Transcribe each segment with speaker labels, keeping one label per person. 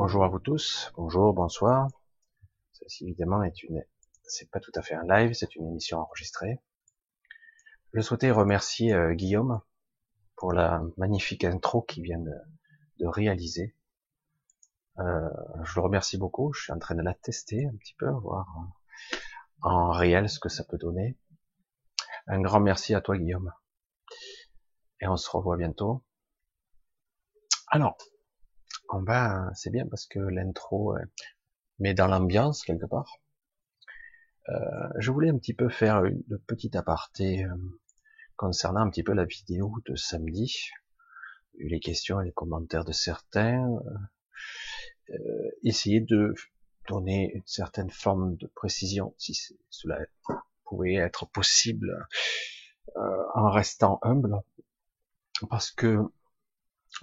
Speaker 1: Bonjour à vous tous, bonjour, bonsoir. Ceci évidemment c'est pas tout à fait un live, c'est une émission enregistrée. Je souhaitais remercier Guillaume pour la magnifique intro qu'il vient de réaliser. Je le remercie beaucoup, je suis en train de la tester un petit peu, voir en réel ce que ça peut donner. Un grand merci à toi Guillaume. Et on se revoit bientôt. Alors, c'est bien parce que l'intro met dans l'ambiance quelque part. Je voulais un petit peu faire une petite aparté concernant un petit peu la vidéo de samedi, les questions et les commentaires de certains, essayer de donner une certaine forme de précision, si cela pouvait être possible, en restant humble, parce que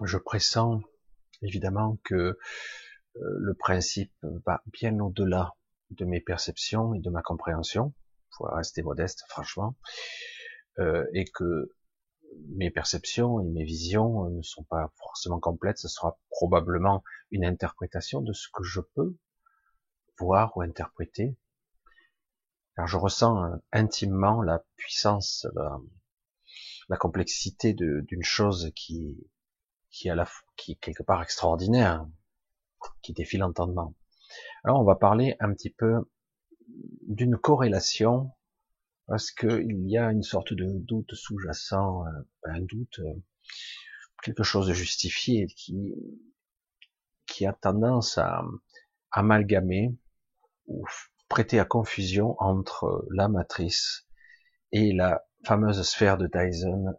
Speaker 1: je pressens évidemment que le principe va bien au-delà de mes perceptions et de ma compréhension, pour rester modeste franchement, et que mes perceptions et mes visions ne sont pas forcément complètes, ce sera probablement une interprétation de ce que je peux voir ou interpréter, car je ressens intimement la puissance, la complexité d'une chose qui est quelque part extraordinaire, qui défie l'entendement. Alors on va parler un petit peu d'une corrélation, parce qu'il y a une sorte de doute sous-jacent, un doute, quelque chose de justifié qui a tendance à amalgamer ou prêter à confusion entre la matrice et la fameuse sphère de Dyson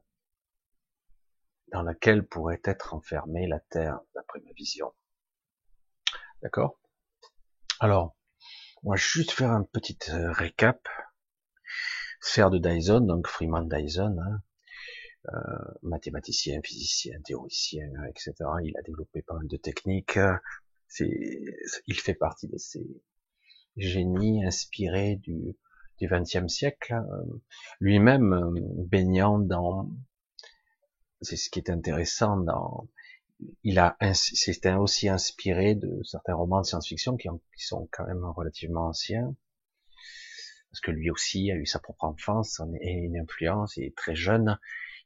Speaker 1: dans laquelle pourrait être enfermée la Terre, d'après ma vision. D'accord? Alors, on va juste faire un petit récap. Sphère de Dyson, donc Freeman Dyson, mathématicien, physicien, théoricien, etc. Il a développé pas mal de techniques. Il fait partie de ces génies inspirés du XXe siècle. Lui-même baignant dans, c'est ce qui est intéressant s'est aussi inspiré de certains romans de science-fiction qui sont quand même relativement anciens. Parce que lui aussi a eu sa propre enfance et une influence, il est très jeune,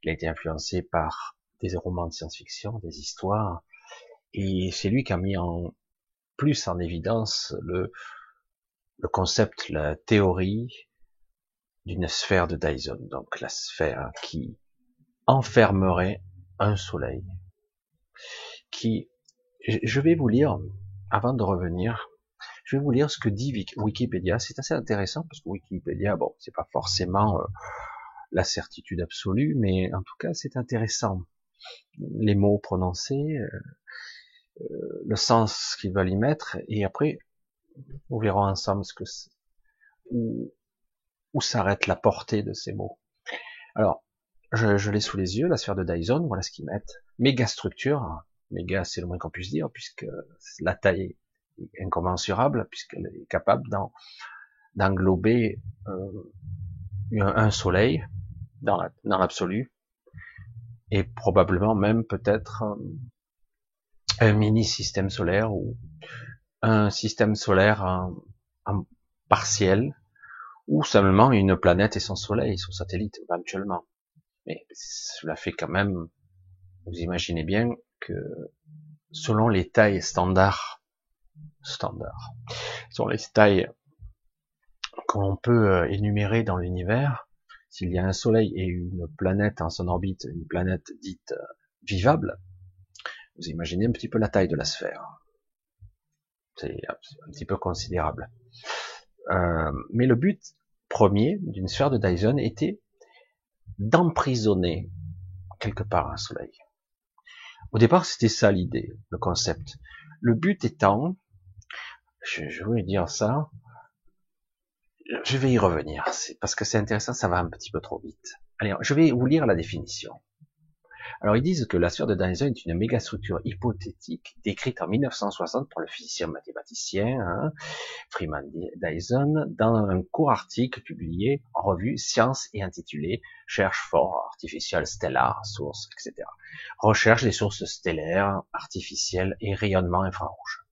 Speaker 1: il a été influencé par des romans de science-fiction, des histoires, et c'est lui qui a mis plus en évidence le concept, la théorie d'une sphère de Dyson, donc la sphère qui enfermerait un soleil, je vais vous lire, avant de revenir, je vais vous lire ce que dit Wikipédia. C'est assez intéressant parce que Wikipédia, bon, c'est pas forcément la certitude absolue, mais en tout cas, c'est intéressant. Les mots prononcés, le sens qu'ils veulent y mettre, et après, nous verrons ensemble où s'arrête la portée de ces mots. Alors, je l'ai sous les yeux, la sphère de Dyson, voilà ce qu'ils mettent. Méga structure, méga c'est le moins qu'on puisse dire, puisque la taille est incommensurable, puisqu'elle est capable d'englober un soleil dans l'absolu, et probablement même peut-être un mini système solaire ou un système solaire en partiel, ou simplement une planète et son soleil, son satellite éventuellement. Mais cela fait quand même, vous imaginez bien que selon les tailles standards, selon les tailles qu'on peut énumérer dans l'univers, s'il y a un soleil et une planète en son orbite, une planète dite vivable, vous imaginez un petit peu la taille de la sphère. C'est un petit peu considérable. Mais le but premier d'une sphère de Dyson était d'emprisonner quelque part un soleil. Au départ, c'était ça l'idée, le concept. Le but étant, je voulais dire ça, je vais y revenir, parce que c'est intéressant, ça va un petit peu trop vite. Allez, je vais vous lire la définition. Alors, ils disent que la sphère de Dyson est une mégastructure hypothétique décrite en 1960 par le physicien mathématicien Freeman Dyson dans un court article publié en revue Science et intitulé Cherche fort artificial stellar source, etc. Recherche des sources stellaires, artificielles et rayonnement infrarouge.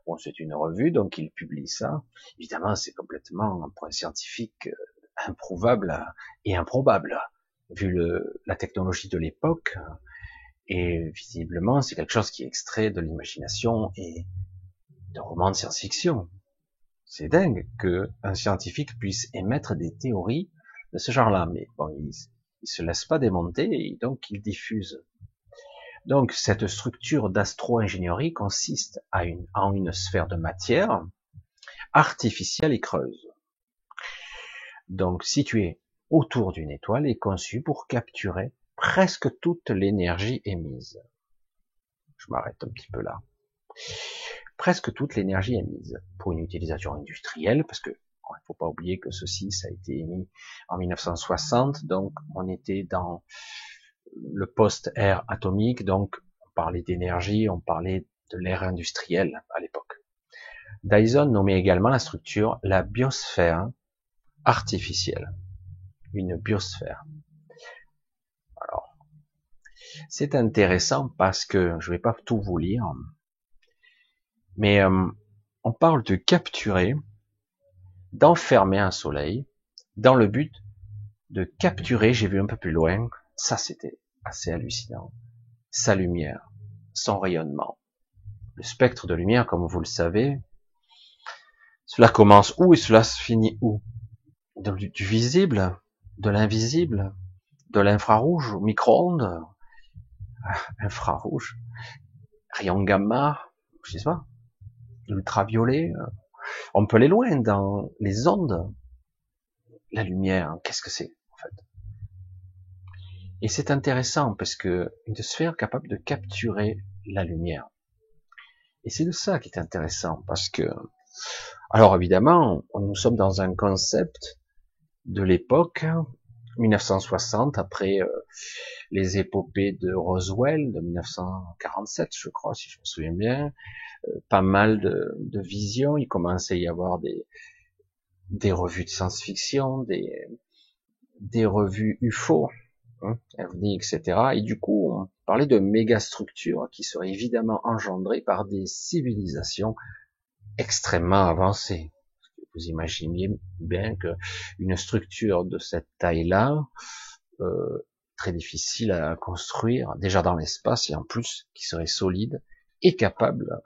Speaker 1: Bon, c'est une revue, donc il publie ça. Évidemment, c'est complètement, pour un scientifique, improuvable et improbable, vu la technologie de l'époque. Et visiblement, c'est quelque chose qui est extrait de l'imagination et de romans de science-fiction. C'est dingue que un scientifique puisse émettre des théories de ce genre-là, mais bon, il se laisse pas démonter et donc il diffuse. Donc cette structure d'astro-ingénierie consiste en une sphère de matière artificielle et creuse. Donc située autour d'une étoile et conçue pour capturer presque toute l'énergie émise. Je m'arrête un petit peu là. Presque toute l'énergie émise pour une utilisation industrielle, parce que il ne faut pas oublier que ceci, ça a été émis en 1960, donc on était dans le post-ère atomique, donc on parlait d'énergie, on parlait de l'ère industrielle à l'époque. Dyson nommait également la structure la biosphère artificielle, une biosphère. Alors, c'est intéressant parce que je ne vais pas tout vous lire, mais on parle de capturer, d'enfermer un soleil dans le but de capturer, j'ai vu un peu plus loin, ça c'était assez hallucinant, sa lumière, son rayonnement. Le spectre de lumière, comme vous le savez, cela commence où et cela se finit où? Du visible, de l'invisible, de l'infrarouge, micro-ondes, infrarouge, rayon gamma, je sais pas, ultraviolet, on peut aller loin dans les ondes. La lumière, qu'est-ce que c'est en fait? Et c'est intéressant parce que une sphère capable de capturer la lumière. Et c'est de ça qui est intéressant parce que, alors évidemment, nous sommes dans un concept de l'époque 1960 après les épopées de Roswell de 1947, je crois, si je me souviens bien, pas mal de visions. Il commençait à y avoir des revues de science-fiction, des revues UFO, ovni, etc. Et du coup, on parlait de mégastructures qui seraient évidemment engendrées par des civilisations extrêmement avancées. Vous imaginez bien que une structure de cette taille-là, très difficile à construire, déjà dans l'espace, et en plus qui serait solide et capable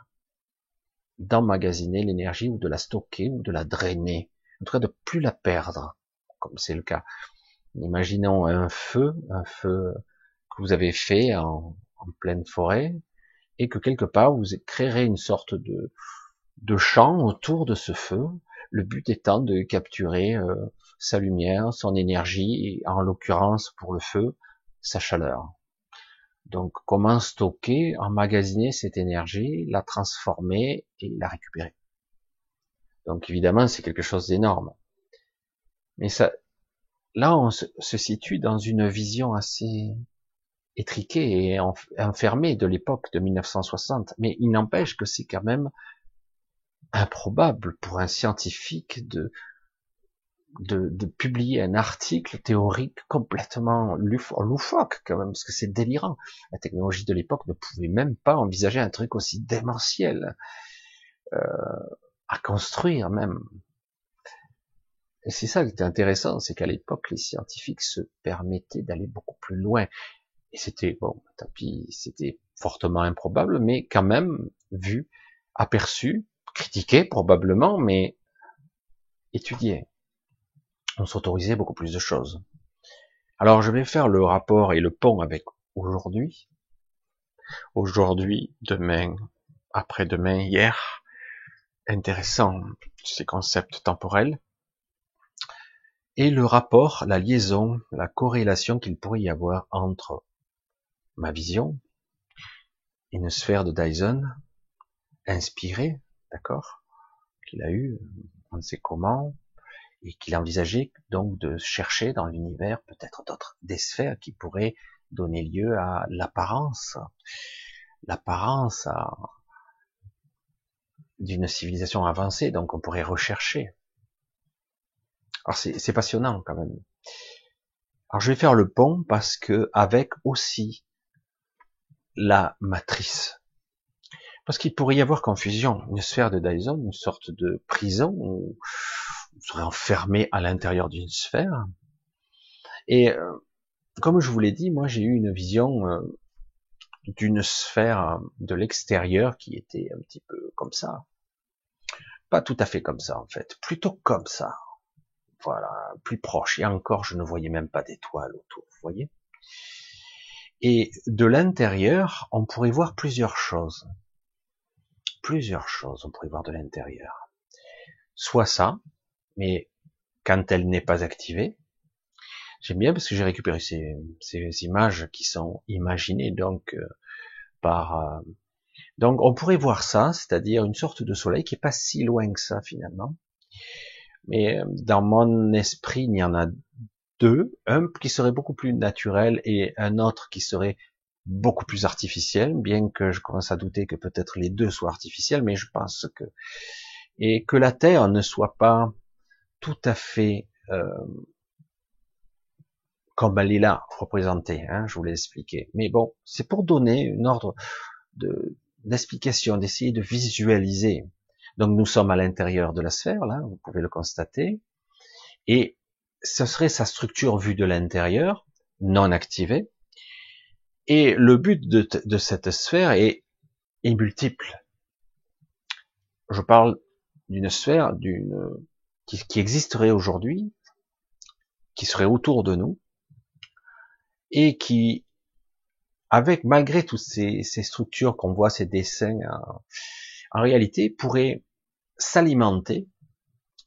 Speaker 1: d'emmagasiner l'énergie ou de la stocker ou de la drainer, en tout cas de plus la perdre, comme c'est le cas. Imaginons un feu que vous avez fait en pleine forêt, et que quelque part vous créerez une sorte de champ autour de ce feu, le but étant de capturer sa lumière, son énergie, et en l'occurrence pour le feu, sa chaleur. Donc comment stocker, emmagasiner cette énergie, la transformer et la récupérer. Donc évidemment c'est quelque chose d'énorme. Mais ça, là on se situe dans une vision assez étriquée et enfermée de l'époque de 1960. Mais il n'empêche que c'est quand même improbable pour un scientifique de publier un article théorique complètement loufoque quand même, parce que c'est délirant. La technologie de l'époque ne pouvait même pas envisager un truc aussi démentiel à construire même. Et c'est ça qui était intéressant, c'est qu'à l'époque, les scientifiques se permettaient d'aller beaucoup plus loin. Et c'était, bon, tant pis, c'était fortement improbable, mais quand même vu, aperçu, critiqué probablement, mais étudié. On s'autorisait beaucoup plus de choses. Alors je vais faire le rapport et le pont avec aujourd'hui. Aujourd'hui, demain, après-demain, hier. Intéressant, ces concepts temporels. Et le rapport, la liaison, la corrélation qu'il pourrait y avoir entre ma vision, une sphère de Dyson, inspirée, d'accord, qu'il a eu, on ne sait comment, et qu'il a envisagé donc de chercher dans l'univers peut-être des sphères qui pourraient donner lieu à l'apparence d'une civilisation avancée, donc on pourrait rechercher. Alors c'est passionnant quand même. Alors je vais faire le pont parce que avec aussi la matrice, Parce qu'il pourrait y avoir confusion. Une sphère de Dyson, une sorte de prison où on serait enfermé à l'intérieur d'une sphère. Et comme je vous l'ai dit, moi j'ai eu une vision d'une sphère de l'extérieur qui était un petit peu comme ça. Pas tout à fait comme ça en fait, plutôt comme ça. Voilà, plus proche. Et encore, je ne voyais même pas d'étoiles autour, vous voyez. Et de l'intérieur, on pourrait voir plusieurs choses. Plusieurs choses, on pourrait voir de l'intérieur. Soit ça, mais quand elle n'est pas activée, j'aime bien parce que j'ai récupéré ces images qui sont imaginées donc donc on pourrait voir ça, c'est-à-dire une sorte de soleil qui est pas si loin que ça finalement. Mais dans mon esprit, il y en a deux, un qui serait beaucoup plus naturel et un autre qui serait beaucoup plus artificiel, bien que je commence à douter que peut-être les deux soient artificiels, mais je pense que et que la Terre ne soit pas tout à fait comme elle est là représentée, hein, je vous l'ai expliqué. Mais bon, c'est pour donner une ordre d'explication, d'essayer de visualiser. Donc nous sommes à l'intérieur de la sphère, là, vous pouvez le constater, et ce serait sa structure vue de l'intérieur, non activée, et le but de cette sphère est multiple. Je parle d'une sphère qui existerait aujourd'hui, qui serait autour de nous, et qui, avec malgré toutes ces structures qu'on voit, ces dessins, en réalité, pourrait s'alimenter,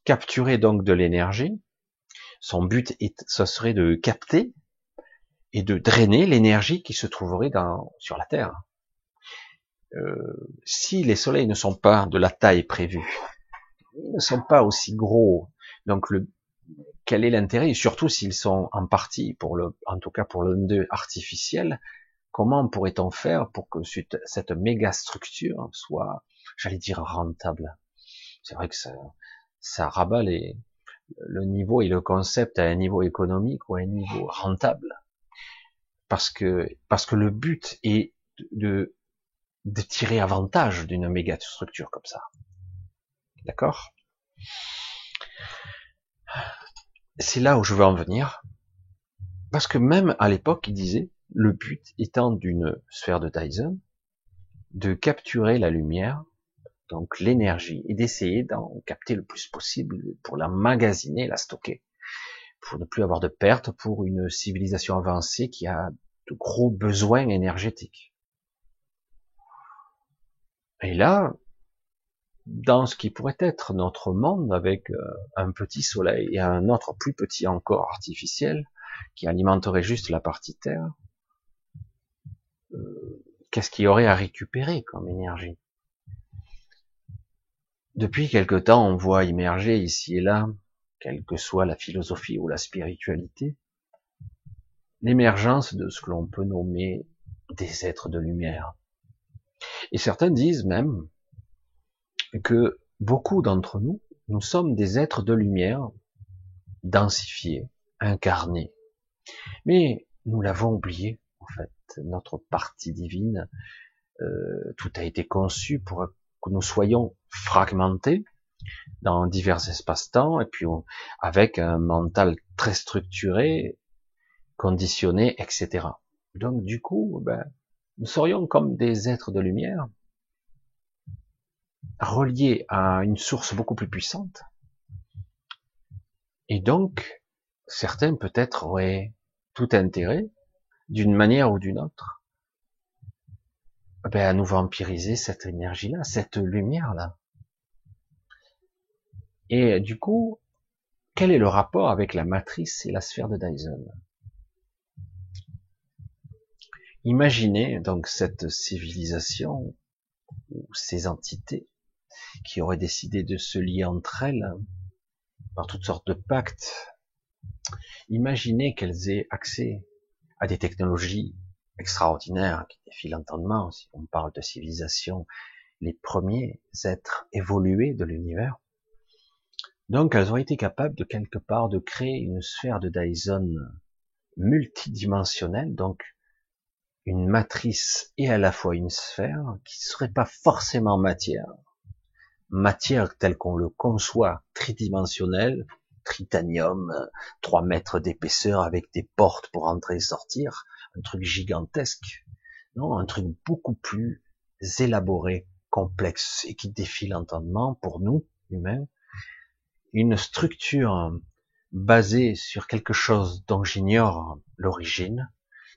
Speaker 1: capturer donc de l'énergie. Son but ce serait de capter et de drainer l'énergie qui se trouverait sur la Terre. Si les soleils ne sont pas de la taille prévue, ils ne sont pas aussi gros, donc quel est l'intérêt? Et surtout s'ils sont en partie, en tout cas pour l'un d'eux artificiel, comment pourrait-on faire pour que cette méga structure soit, j'allais dire, rentable? C'est vrai que ça rabat le niveau et le concept à un niveau économique ou à un niveau rentable. Parce que le but est de tirer avantage d'une méga structure comme ça. D'accord? C'est là où je veux en venir. Parce que même à l'époque, il disait, le but étant d'une sphère de Dyson, de capturer la lumière, donc l'énergie, et d'essayer d'en capter le plus possible pour la magasiner, la stocker, pour ne plus avoir de pertes pour une civilisation avancée qui a de gros besoins énergétiques. Et là, dans ce qui pourrait être notre monde, avec un petit soleil et un autre plus petit encore artificiel, qui alimenterait juste la partie Terre, qu'est-ce qu'il y aurait à récupérer comme énergie? Depuis quelque temps, on voit émerger ici et là, quelle que soit la philosophie ou la spiritualité, l'émergence de ce que l'on peut nommer des êtres de lumière. Et certains disent même que beaucoup d'entre nous, nous sommes des êtres de lumière, densifiés, incarnés. Mais nous l'avons oublié, en fait, notre partie divine, tout a été conçu pour que nous soyons fragmentés dans divers espaces-temps, et puis avec un mental très structuré, conditionné, etc. Donc du coup, nous serions comme des êtres de lumière, reliés à une source beaucoup plus puissante, et donc certains peut-être auraient tout intérêt, d'une manière ou d'une autre, à nous vampiriser cette énergie-là, cette lumière-là. Et du coup, quel est le rapport avec la matrice et la sphère de Dyson? Imaginez donc cette civilisation ou ces entités qui auraient décidé de se lier entre elles par toutes sortes de pactes. Imaginez qu'elles aient accès à des technologies extraordinaires qui défient l'entendement, si on parle de civilisation, les premiers êtres évolués de l'univers. Donc elles ont été capables de quelque part de créer une sphère de Dyson multidimensionnelle, donc une matrice et à la fois une sphère qui ne serait pas forcément matière telle qu'on le conçoit, tridimensionnelle, tritanium, 3 mètres d'épaisseur avec des portes pour entrer et sortir, un truc gigantesque. Non, un truc beaucoup plus élaboré, complexe et qui défie l'entendement pour nous, humains. Une structure basée sur quelque chose dont j'ignore l'origine,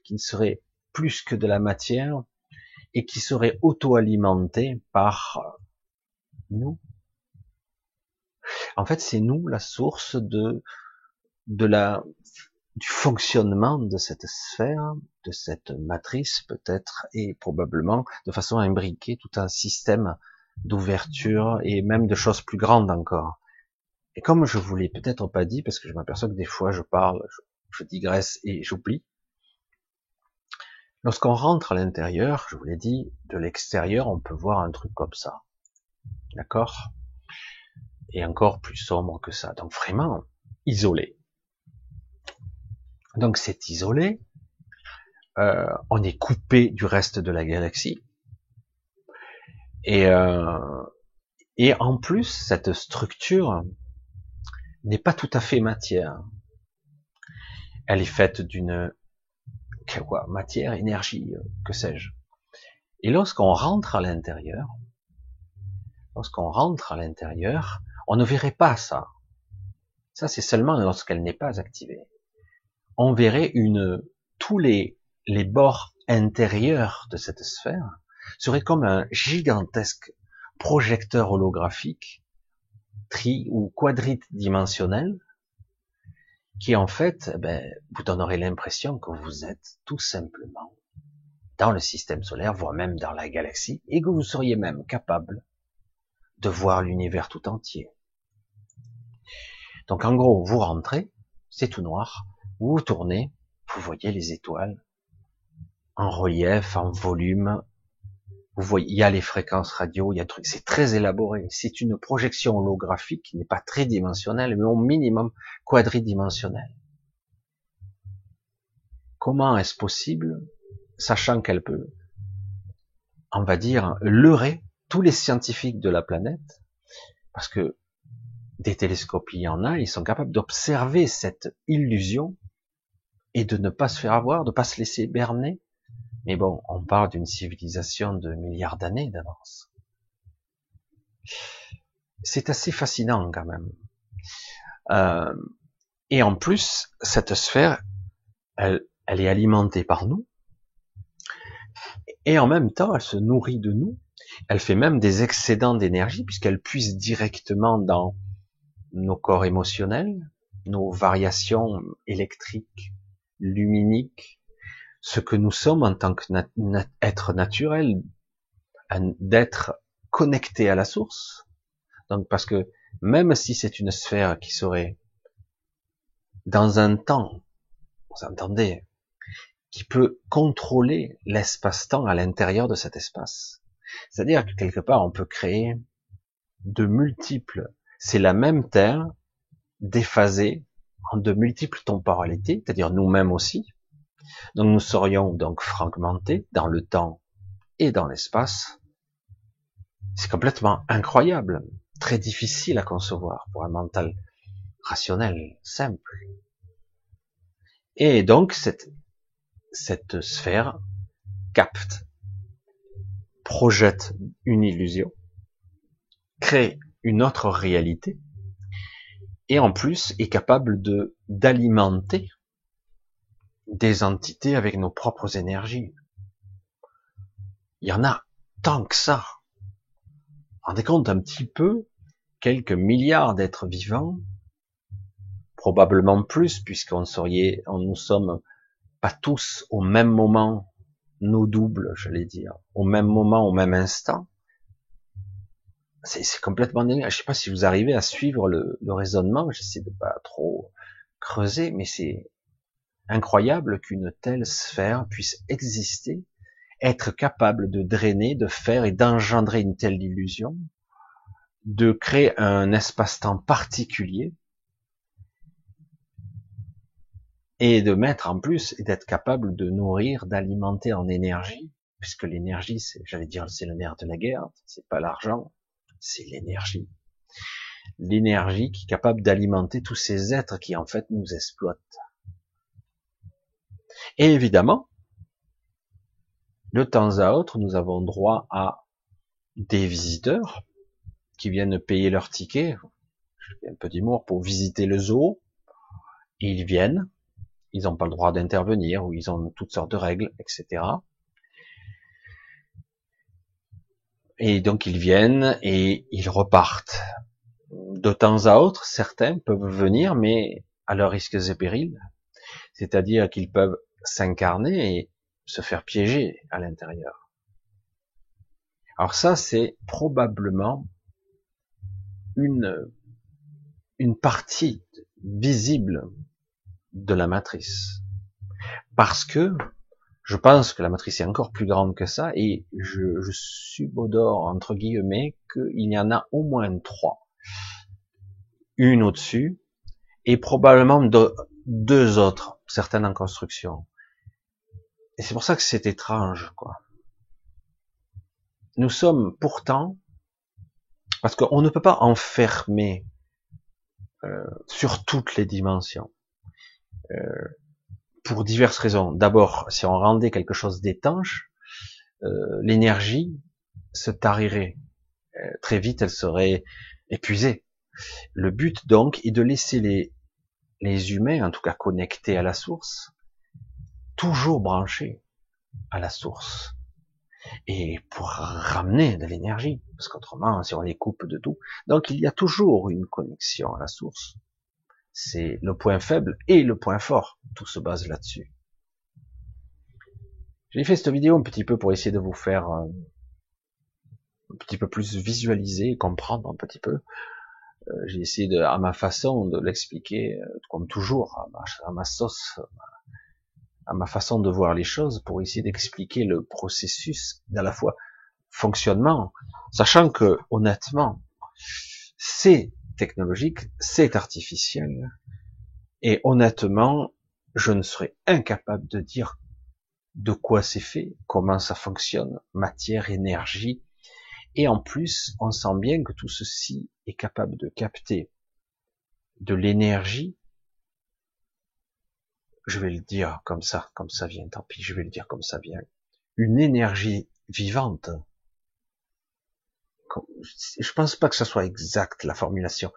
Speaker 1: qui ne serait plus que de la matière et qui serait auto-alimentée par nous. En fait, c'est nous la source du fonctionnement de cette sphère, de cette matrice peut-être, et probablement de façon à imbriquer tout un système d'ouverture et même de choses plus grandes encore. Et comme je vous l'ai peut-être pas dit, parce que je m'aperçois que des fois je parle, je digresse et j'oublie, lorsqu'on rentre à l'intérieur, je vous l'ai dit, de l'extérieur, on peut voir un truc comme ça. D'accord? Et encore plus sombre que ça. Donc vraiment isolé. Donc c'est isolé. On est coupé du reste de la galaxie. Et en plus, cette structure n'est pas tout à fait matière. Elle est faite d'une matière, énergie, que sais-je. Et lorsqu'on rentre à l'intérieur, on ne verrait pas ça. Ça, c'est seulement lorsqu'elle n'est pas activée. On verrait tous les bords intérieurs de cette sphère seraient comme un gigantesque projecteur holographique, ou quadridimensionnel, qui en fait, vous donnerait l'impression que vous êtes tout simplement dans le système solaire, voire même dans la galaxie, et que vous seriez même capable de voir l'univers tout entier. Donc en gros, vous rentrez, c'est tout noir, vous tournez, vous voyez les étoiles en relief, en volume, vous voyez, il y a les fréquences radio, il y a trucs, c'est très élaboré. C'est une projection holographique qui n'est pas tridimensionnelle, mais au minimum quadridimensionnelle. Comment est-ce possible, sachant qu'elle peut, on va dire, leurrer tous les scientifiques de la planète, parce que des télescopies, il y en a, ils sont capables d'observer cette illusion et de ne pas se faire avoir, de ne pas se laisser berner. Mais bon, on parle d'une civilisation de milliards d'années d'avance. C'est assez fascinant quand même. Et en plus, cette sphère, elle est alimentée par nous. Et en même temps, elle se nourrit de nous. Elle fait même des excédents d'énergie puisqu'elle puise directement dans nos corps émotionnels, nos variations électriques, luminiques, ce que nous sommes en tant qu'être naturel, d'être connecté à la source. Donc parce que même si c'est une sphère qui serait dans un temps, vous entendez, qui peut contrôler l'espace-temps à l'intérieur de cet espace. C'est-à-dire que quelque part on peut créer de multiples, c'est la même Terre déphasée en de multiples temporalités, c'est-à-dire nous-mêmes aussi. Donc nous serions donc fragmentés dans le temps et dans l'espace. C'est complètement incroyable, très difficile à concevoir pour un mental rationnel, simple. Et donc cette sphère capte, projette une illusion, crée une autre réalité, et en plus est capable d'alimenter des entités avec nos propres énergies. Il y en a tant que ça. Rendez compte un petit peu, quelques milliards d'êtres vivants, probablement plus, nous sommes pas tous au même moment, nos doubles, j'allais dire, au même moment, au même instant. C'est complètement dingue. Je sais pas si vous arrivez à suivre le raisonnement, j'essaie de pas trop creuser, mais c'est incroyable qu'une telle sphère puisse exister, être capable de drainer, de faire et d'engendrer une telle illusion, de créer un espace-temps particulier, et de mettre en plus, et d'être capable de nourrir, d'alimenter en énergie, puisque l'énergie, c'est, j'allais dire, c'est le nerf de la guerre, c'est pas l'argent, c'est l'énergie. L'énergie qui est capable d'alimenter tous ces êtres qui en fait nous exploitent. Et évidemment, de temps à autre, nous avons droit à des visiteurs qui viennent payer leur ticket, je fais un peu d'humour, pour visiter le zoo, et ils viennent, ils n'ont pas le droit d'intervenir, ou ils ont toutes sortes de règles, etc. Et donc ils viennent et ils repartent. De temps à autre, certains peuvent venir, mais à leurs risques et périls, c'est-à-dire qu'ils peuvent s'incarner et se faire piéger à l'intérieur. Alors ça, c'est probablement une partie visible de la matrice. Parce que je pense que la matrice est encore plus grande que ça, et je subodore, entre guillemets, qu'il y en a au moins 3. Une au-dessus, et probablement 2 autres, certaines en construction. Et c'est pour ça que c'est étrange, quoi. Nous sommes pourtant, parce qu'on ne peut pas enfermer sur toutes les dimensions, pour diverses raisons. D'abord, si on rendait quelque chose d'étanche, l'énergie se tarirait. Très vite, elle serait épuisée. Le but, donc, est de laisser les humains, en tout cas connectés à la source, toujours branchés à la source. Et pour ramener de l'énergie, parce qu'autrement, si on les coupe de tout, donc il y a toujours une connexion à la source. C'est le point faible et le point fort. Tout se base là-dessus. J'ai fait cette vidéo un petit peu pour essayer de vous faire un petit peu plus visualiser, comprendre un petit peu. J'ai essayé à ma façon de l'expliquer, comme toujours, à ma sauce, à ma façon de voir les choses, pour essayer d'expliquer le processus d'à la fois fonctionnement, sachant que honnêtement, c'est technologique, c'est artificiel, et honnêtement, je ne serais incapable de dire de quoi c'est fait, comment ça fonctionne, matière, énergie, et en plus, on sent bien que tout ceci est capable de capter de l'énergie. Je vais le dire comme ça vient, tant pis, je vais le dire comme ça vient. Une énergie vivante. Je pense pas que ce soit exact, la formulation.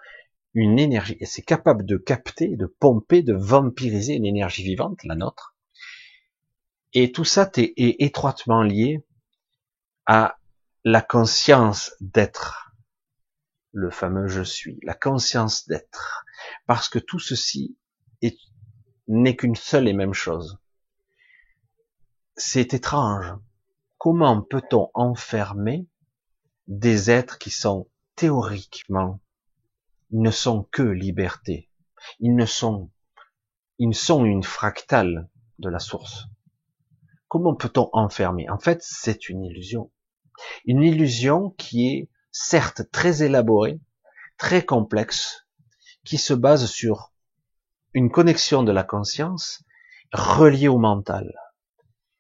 Speaker 1: Une énergie, et c'est capable de capter, de pomper, de vampiriser une énergie vivante, la nôtre. Et tout ça est étroitement lié à la conscience d'être. Le fameux je suis, la conscience d'être. Parce que tout ceci n'est qu'une seule et même chose. C'est étrange. Comment peut-on enfermer des êtres qui sont théoriquement, ne sont que liberté. Ils sont une fractale de la source. Comment peut-on enfermer? En fait, c'est une illusion. Une illusion qui est certes très élaborée, très complexe, qui se base sur une connexion de la conscience reliée au mental.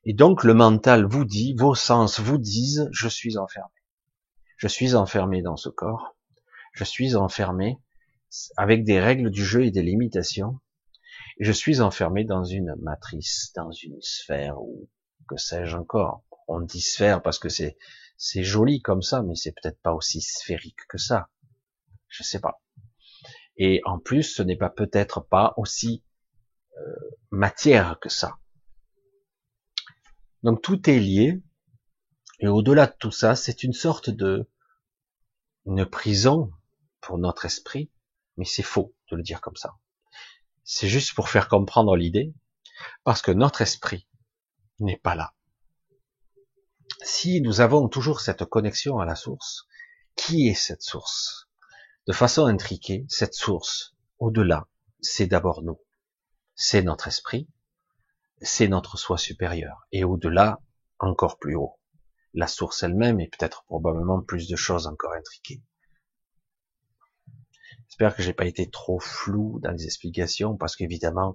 Speaker 1: Et donc le mental vous dit, vos sens vous disent, je suis enfermé. Je suis enfermé dans ce corps. Je suis enfermé avec des règles du jeu et des limitations. Et je suis enfermé dans une matrice, dans une sphère, ou que sais-je encore. On dit sphère parce que c'est joli comme ça, mais c'est peut-être pas aussi sphérique que ça. Je sais pas. Et en plus, ce n'est pas peut-être pas aussi matière que ça. Donc tout est lié, et au-delà de tout ça, c'est une sorte une prison pour notre esprit, mais c'est faux de le dire comme ça. C'est juste pour faire comprendre l'idée, parce que notre esprit n'est pas là. Si nous avons toujours cette connexion à la source, qui est cette source? De façon intriquée, cette source, au-delà, c'est d'abord nous. C'est notre esprit, c'est notre soi supérieur. Et au-delà, encore plus haut. La source elle-même et peut-être probablement plus de choses encore intriquées. J'espère que j'ai pas été trop flou dans les explications, parce qu'évidemment,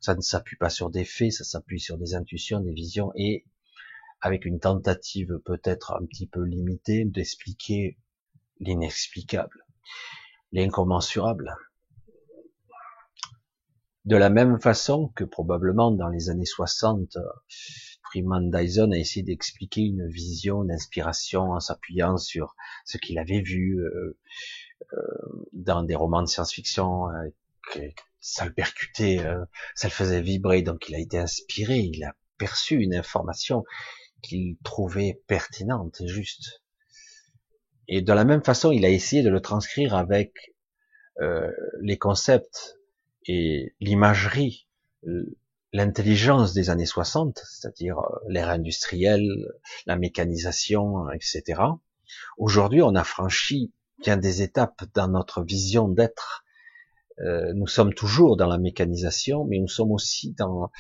Speaker 1: Ça ne s'appuie pas sur des faits, ça s'appuie sur des intuitions, des visions, et avec une tentative peut-être un petit peu limitée d'expliquer l'inexplicable, l'incommensurable. De la même façon que probablement dans les années 60, Freeman Dyson a essayé d'expliquer une vision d'inspiration en s'appuyant sur ce qu'il avait vu dans des romans de science-fiction, que ça le percutait, ça le faisait vibrer, donc il a été inspiré, il a perçu une information qu'il trouvait pertinente et juste. Et de la même façon, il a essayé de le transcrire avec les concepts et l'imagerie, l'intelligence des années 60, c'est-à-dire l'ère industrielle, la mécanisation, etc. Aujourd'hui, on a franchi bien des étapes dans notre vision d'être. Nous sommes toujours dans la mécanisation, mais nous sommes aussi dans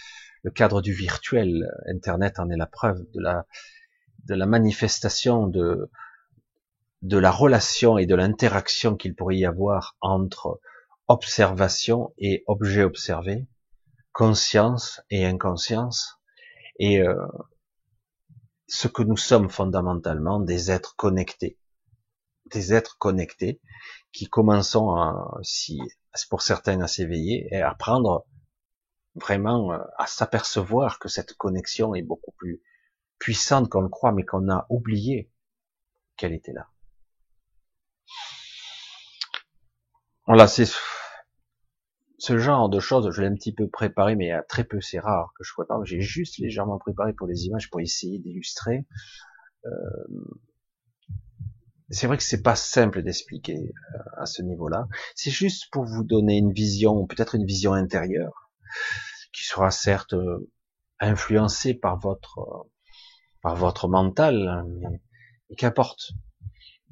Speaker 1: le cadre du virtuel. Internet en est la preuve de la manifestation de la relation et de l'interaction qu'il pourrait y avoir entre observation et objet observé, conscience et inconscience, et ce que nous sommes fondamentalement, des êtres connectés qui commençons pour certains à s'éveiller et à prendre vraiment à s'apercevoir que cette connexion est beaucoup plus puissante qu'on le croit, mais qu'on a oublié qu'elle était là. Voilà, c'est ce genre de choses, je l'ai un petit peu préparé, mais très peu, c'est rare que je prépare. J'ai juste légèrement préparé pour les images pour essayer d'illustrer. C'est vrai que c'est pas simple d'expliquer à ce niveau-là. C'est juste pour vous donner une vision, peut-être une vision intérieure, qui sera certes influencée par votre mental, mais qu'importe.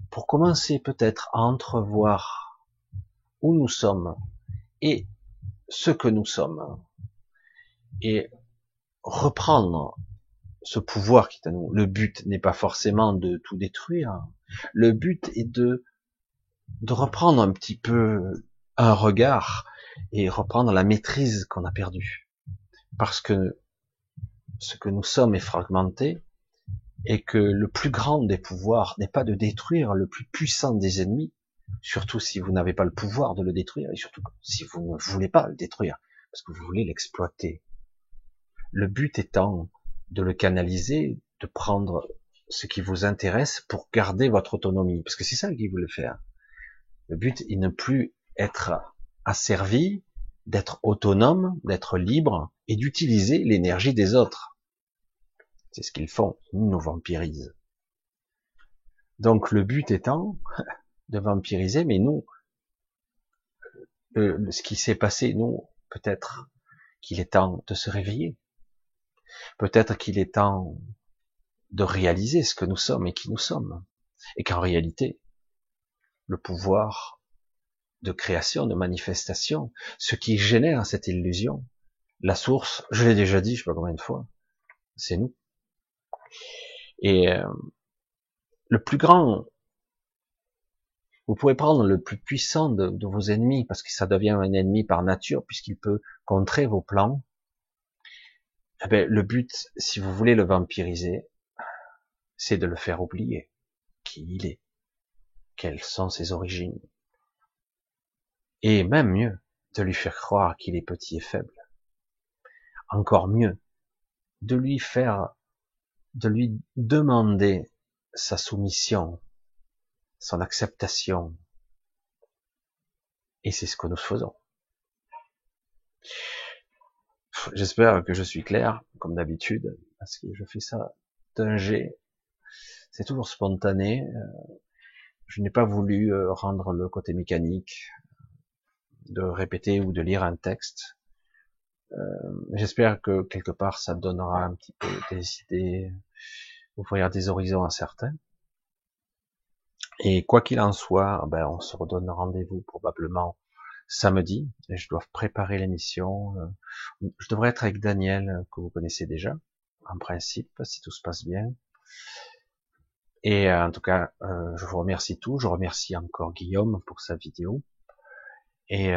Speaker 1: Pour commencer peut-être à entrevoir où nous sommes et ce que nous sommes, et reprendre ce pouvoir qui est à nous. Le but n'est pas forcément de tout détruire. Le but est de reprendre un petit peu un regard et reprendre la maîtrise qu'on a perdue. Parce que ce que nous sommes est fragmenté, et que le plus grand des pouvoirs n'est pas de détruire le plus puissant des ennemis, surtout si vous n'avez pas le pouvoir de le détruire, et surtout si vous ne voulez pas le détruire, parce que vous voulez l'exploiter. Le but étant de le canaliser, de prendre ce qui vous intéresse pour garder votre autonomie, parce que c'est ça qu'il voulait faire. Le but est de ne plus être asservi, d'être autonome, d'être libre, et d'utiliser l'énergie des autres. C'est ce qu'ils font, ils nous vampirisent. Donc le but étant de vampiriser, mais nous, ce qui s'est passé, nous, peut-être qu'il est temps de se réveiller. Peut-être qu'il est temps de réaliser ce que nous sommes et qui nous sommes. Et qu'en réalité, le pouvoir de création, de manifestation, ce qui génère cette illusion, la source, je l'ai déjà dit, je sais pas combien de fois, c'est nous. Et le plus grand, vous pouvez prendre le plus puissant de vos ennemis, parce que ça devient un ennemi par nature, puisqu'il peut contrer vos plans. Eh bien, le but, si vous voulez le vampiriser, c'est de le faire oublier qui il est, quelles sont ses origines, et même mieux, de lui faire croire qu'il est petit et faible. Encore mieux, de lui demander sa soumission, son acceptation. Et c'est ce que nous faisons. J'espère que je suis clair, comme d'habitude, parce que je fais ça d'un jet. C'est toujours spontané. Je n'ai pas voulu rendre le côté mécanique, de répéter ou de lire un texte. J'espère que quelque part ça donnera un petit peu des idées, ouvrir des horizons à certains. Et quoi qu'il en soit, ben on se redonne rendez-vous probablement samedi. Et je dois préparer l'émission. Je devrais être avec Daniel, que vous connaissez déjà, en principe, si tout se passe bien. Et en tout cas, je vous remercie tous. Je remercie encore Guillaume pour sa vidéo. Et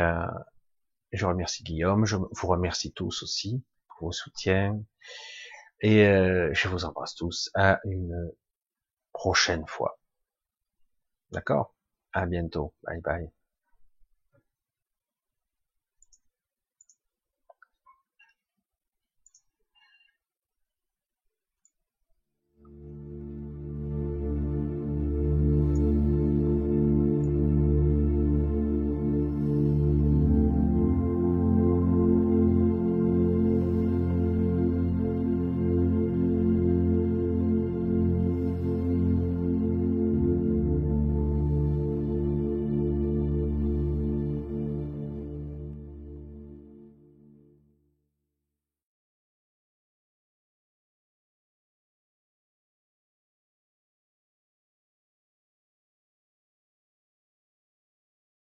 Speaker 1: Je remercie Guillaume, je vous remercie tous aussi pour vos soutiens, et je vous embrasse tous. À une prochaine fois. D'accord? À bientôt. Bye bye.